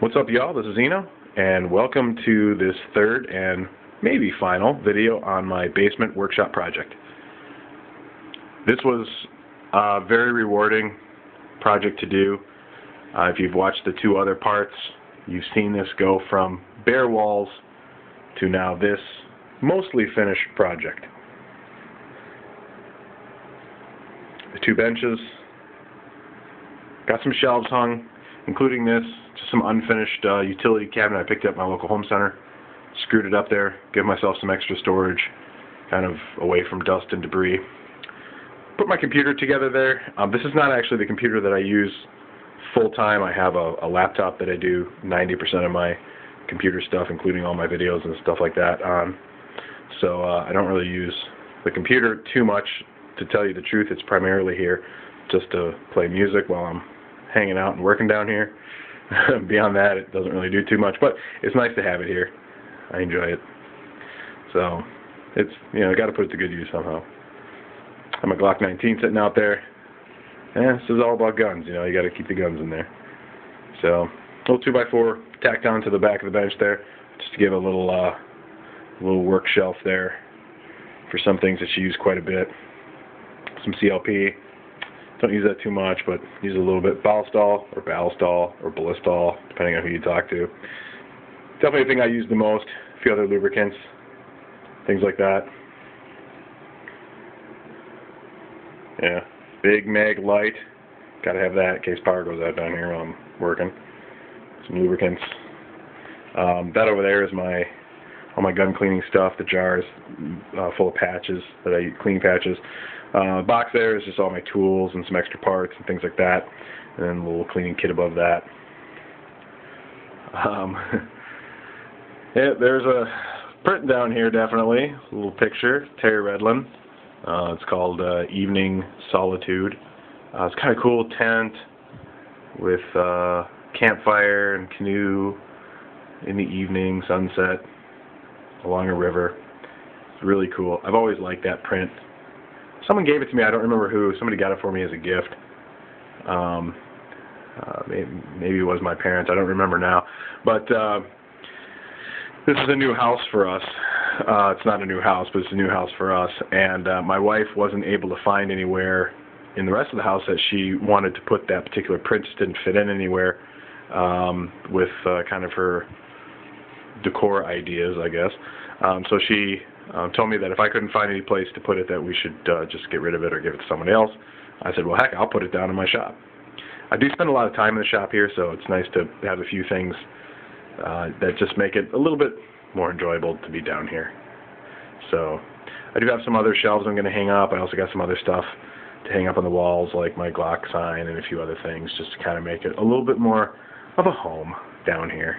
What's up, y'all? This is Eno, and welcome to this third and maybe final video on my basement workshop project. This was a very rewarding project to do. If you've watched the two other parts, you've seen this go from bare walls to now this mostly finished project. The two benches, got some shelves hung, including this, just some unfinished utility cabinet I picked up at my local home center. Screwed it up there, give myself some extra storage, kind of away from dust and debris. Put my computer together there. This is not actually the computer that I use full-time. I have a laptop that I do 90% of my computer stuff, including all my videos and stuff like that on. So I don't really use the computer too much. To tell you the truth, it's primarily here just to play music while I'm hanging out and working down here. Beyond that, it doesn't really do too much, but it's nice to have it here. I enjoy it. So it's, got to put it to good use somehow. I have my Glock 19 sitting out there. This is all about guns, you got to keep the guns in there. So, little 2x4 tacked on to the back of the bench there, just to give a little work shelf there for some things that you use quite a bit. Some CLP. Don't use that too much, but use a little bit. Ballistol or Ballistol, depending on who you talk to. Definitely the thing I use the most. A few other lubricants, things like that. Yeah, big mag light. Got to have that in case power goes out down here while I'm working. Some lubricants. That over there is all my gun cleaning stuff. The jars full of patches that I clean patches. The box there is just all my tools and some extra parts and things like that, and then a little cleaning kit above that. Yeah, there's a print down here, definitely. A little picture, Terry Redlin. It's called Evening Solitude. It's kind of cool tent with campfire and canoe in the evening, sunset along a river. It's really cool. I've always liked that print. Someone gave it to me, I don't remember who. Somebody got it for me as a gift. Maybe it was my parents, I don't remember now. But this is a new house for us. It's not a new house, but it's a new house for us. And my wife wasn't able to find anywhere in the rest of the house that she wanted to put that particular print. Just didn't fit in anywhere with kind of her decor ideas, I guess. So she told me that if I couldn't find any place to put it, that we should just get rid of it or give it to somebody else. I said, well, heck, I'll put it down in my shop. I do spend a lot of time in the shop here, so it's nice to have a few things that just make it a little bit more enjoyable to be down here. So I do have some other shelves I'm going to hang up. I also got some other stuff to hang up on the walls, like my Glock sign and a few other things, just to kind of make it a little bit more of a home down here.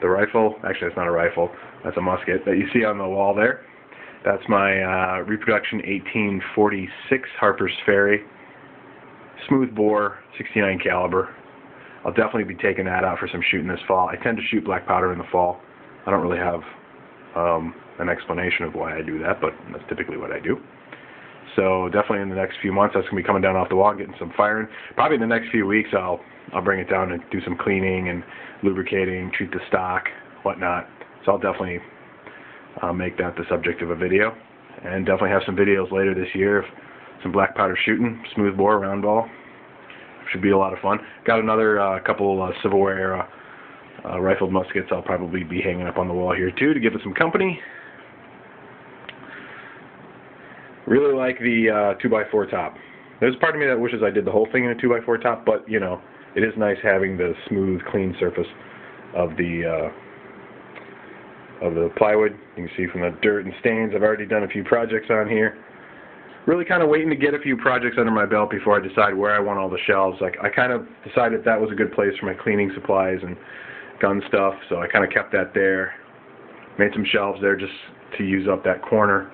The rifle, actually it's not a rifle, that's a musket that you see on the wall there. That's my reproduction 1846 Harper's Ferry, smooth bore, 69 caliber. I'll definitely be taking that out for some shooting this fall. I tend to shoot black powder in the fall. I don't really have an explanation of why I do that, but that's typically what I do. So definitely in the next few months, that's going to be coming down off the wall and getting some firing. Probably in the next few weeks, I'll bring it down and do some cleaning and lubricating, treat the stock, whatnot. So I'll definitely make that the subject of a video. And definitely have some videos later this year of some black powder shooting, smooth bore, round ball. Should be a lot of fun. Got another couple Civil War era rifled muskets I'll probably be hanging up on the wall here too to give it some company. Really like the 2x4 top. There's a part of me that wishes I did the whole thing in a 2x4 top, but it is nice having the smooth, clean surface of the plywood. You can see from the dirt and stains. I've already done a few projects on here. Really kind of waiting to get a few projects under my belt before I decide where I want all the shelves. I kind of decided that was a good place for my cleaning supplies and gun stuff, so I kind of kept that there. Made some shelves there just to use up that corner.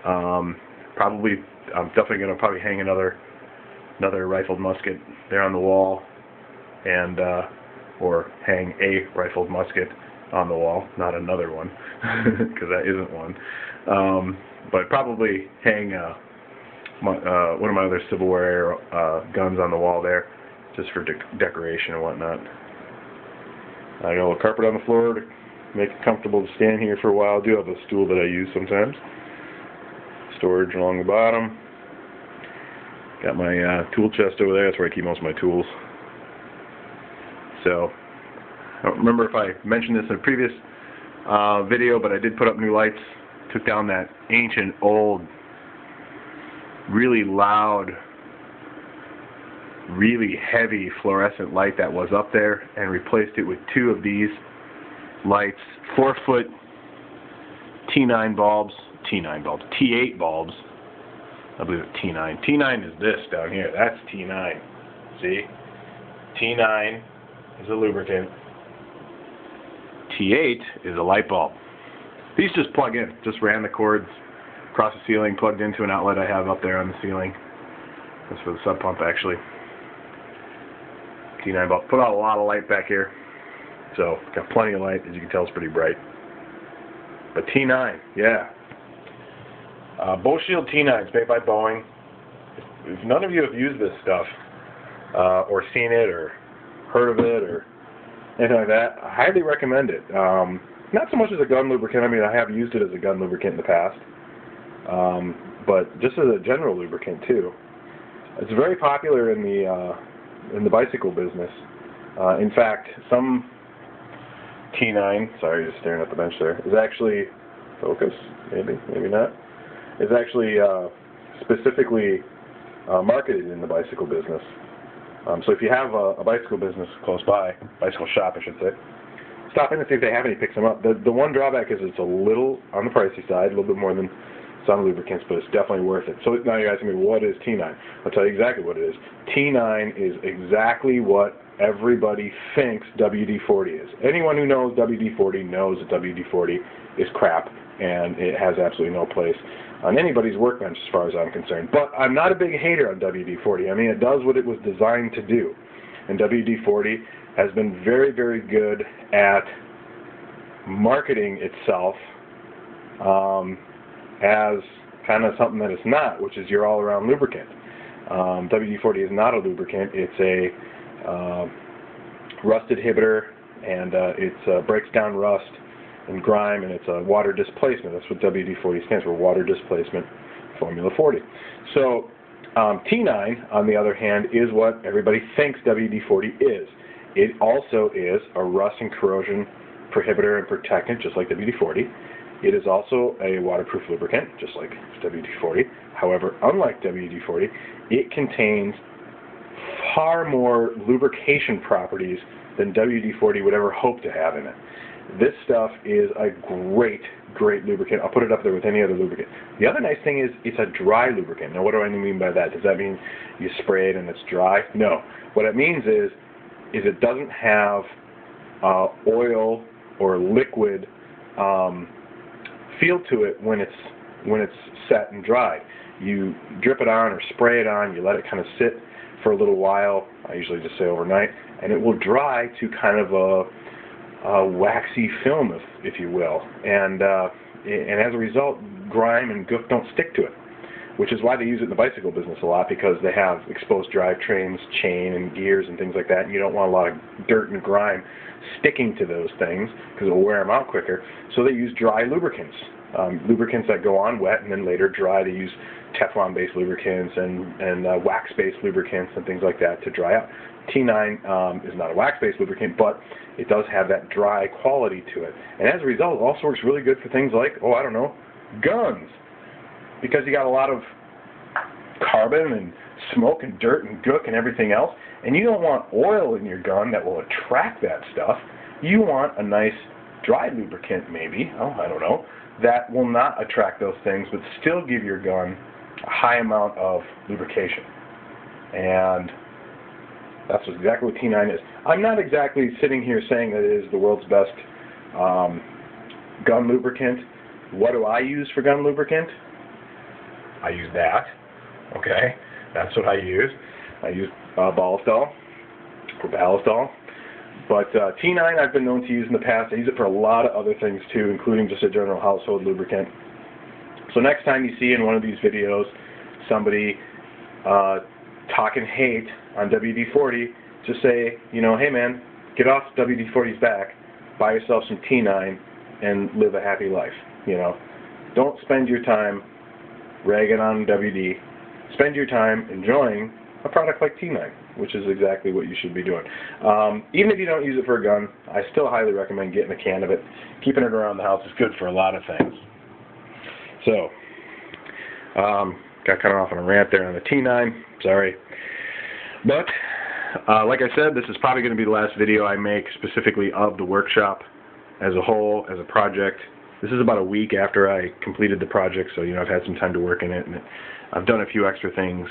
I'm definitely going to probably hang another rifled musket there on the wall, and or hang a rifled musket on the wall, not another one, because that isn't one. But probably hang one of my other Civil War guns on the wall there, just for decoration and whatnot. I got a little carpet on the floor to make it comfortable to stand here for a while. I do have a stool that I use sometimes. Storage along the bottom. Got my tool chest over there. That's where I keep most of my tools. So, I don't remember if I mentioned this in a previous video, but I did put up new lights. Took down that ancient, old, really loud, really heavy fluorescent light that was up there and replaced it with two of these lights, 4-foot T8 bulbs, I believe it's T9. T9 is this down here. That's T9. See? T9 is a lubricant. T8 is a light bulb. These just plug in. Just ran the cords across the ceiling, plugged into an outlet I have up there on the ceiling. That's for the sub pump, actually. T9 bulb. Put out a lot of light back here. So, got plenty of light. As you can tell, it's pretty bright. But T9, yeah. Bow Shield T9s made by Boeing. If none of you have used this stuff, or seen it, or heard of it, or anything like that, I highly recommend it. Not so much as a gun lubricant. I mean, I have used it as a gun lubricant in the past. But just as a general lubricant, too. It's very popular in the bicycle business. In fact, some T9, sorry, just staring at the bench there, is actually, focus, maybe not, is actually specifically marketed in the bicycle business. So if you have a bicycle business close by, bicycle shop I should say, stop in and see if they have any, pick them up. The one drawback is it's a little on the pricey side, a little bit more than some lubricants, but it's definitely worth it. So now you're asking me, what is T9? I'll tell you exactly what it is. T9 is exactly what everybody thinks WD-40 is. Anyone who knows WD-40 knows that WD-40 is crap, and it has absolutely no place on anybody's workbench as far as I'm concerned. But I'm not a big hater on WD-40. I mean, it does what it was designed to do. And WD-40 has been very, very good at marketing itself as kind of something that it's not, which is your all-around lubricant. WD-40 is not a lubricant. It's a rust inhibitor, and it breaks down rust and grime, and it's a water displacement. That's what WD-40 stands for, water displacement formula 40. So T9, on the other hand, is what everybody thinks WD-40 is. It also is a rust and corrosion prohibitor and protectant, just like WD-40. It is also a waterproof lubricant, just like WD-40. However, unlike WD-40, it contains far more lubrication properties than WD-40 would ever hope to have in it. This stuff is a great, great lubricant. I'll put it up there with any other lubricant. The other nice thing is it's a dry lubricant. Now, what do I mean by that? Does that mean you spray it and it's dry? No. What it means is it doesn't have oil or liquid feel to it when it's set and dried. You drip it on or spray it on. You let it kind of sit for a little while. I usually just say overnight, and it will dry to kind of a waxy film, if you will, and as a result, grime and gook don't stick to it, which is why they use it in the bicycle business a lot, because they have exposed drivetrains, chain, and gears and things like that, and you don't want a lot of dirt and grime sticking to those things because it will wear them out quicker. So they use dry lubricants, lubricants that go on wet and then later dry. They use Teflon-based lubricants and wax-based lubricants and things like that to dry out. T9 is not a wax-based lubricant, but it does have that dry quality to it. And as a result, it also works really good for things like, oh, I don't know, guns. Because you got a lot of carbon and smoke and dirt and gook and everything else, and you don't want oil in your gun that will attract that stuff. You want a nice dry lubricant, maybe, oh, I don't know, that will not attract those things, but still give your gun a high amount of lubrication. And that's exactly what T9 is. I'm not exactly sitting here saying that it is the world's best gun lubricant. What do I use for gun lubricant? I use that. Okay, that's what I use. I use Ballistol or Ballistol. But T9 I've been known to use in the past. I use it for a lot of other things too, including just a general household lubricant. So next time you see in one of these videos somebody talking hate on WD-40, just say, you know, hey man, get off WD-40's back, buy yourself some T9, and live a happy life. You know, don't spend your time ragging on WD. Spend your time enjoying a product like T9, which is exactly what you should be doing. Even if you don't use it for a gun, I still highly recommend getting a can of it. Keeping it around the house is good for a lot of things. So, got cut off on a rant there on the T9. Sorry. But, like I said, this is probably going to be the last video I make specifically of the workshop as a whole, as a project. This is about a week after I completed the project, so, you know, I've had some time to work in it, and I've done a few extra things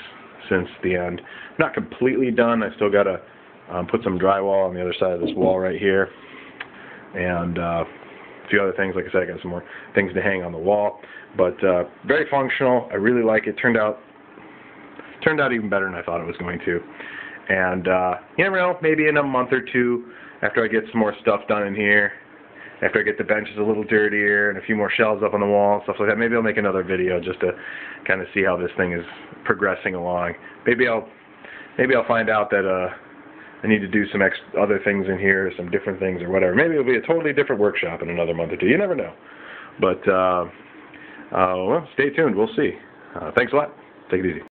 since the end. I'm not completely done. I still got to put some drywall on the other side of this wall right here, and a few other things. Like I said, I got some more things to hang on the wall, but very functional. I really like it. Turned out even better than I thought it was going to. And you never know, maybe in a month or two, after I get some more stuff done in here, after I get the benches a little dirtier and a few more shelves up on the wall and stuff like that, maybe I'll make another video just to kind of see how this thing is progressing along. Maybe I'll find out that I need to do some other things in here, some different things or whatever. Maybe it'll be a totally different workshop in another month or two. You never know. But well, stay tuned. We'll see. Thanks a lot. Take it easy.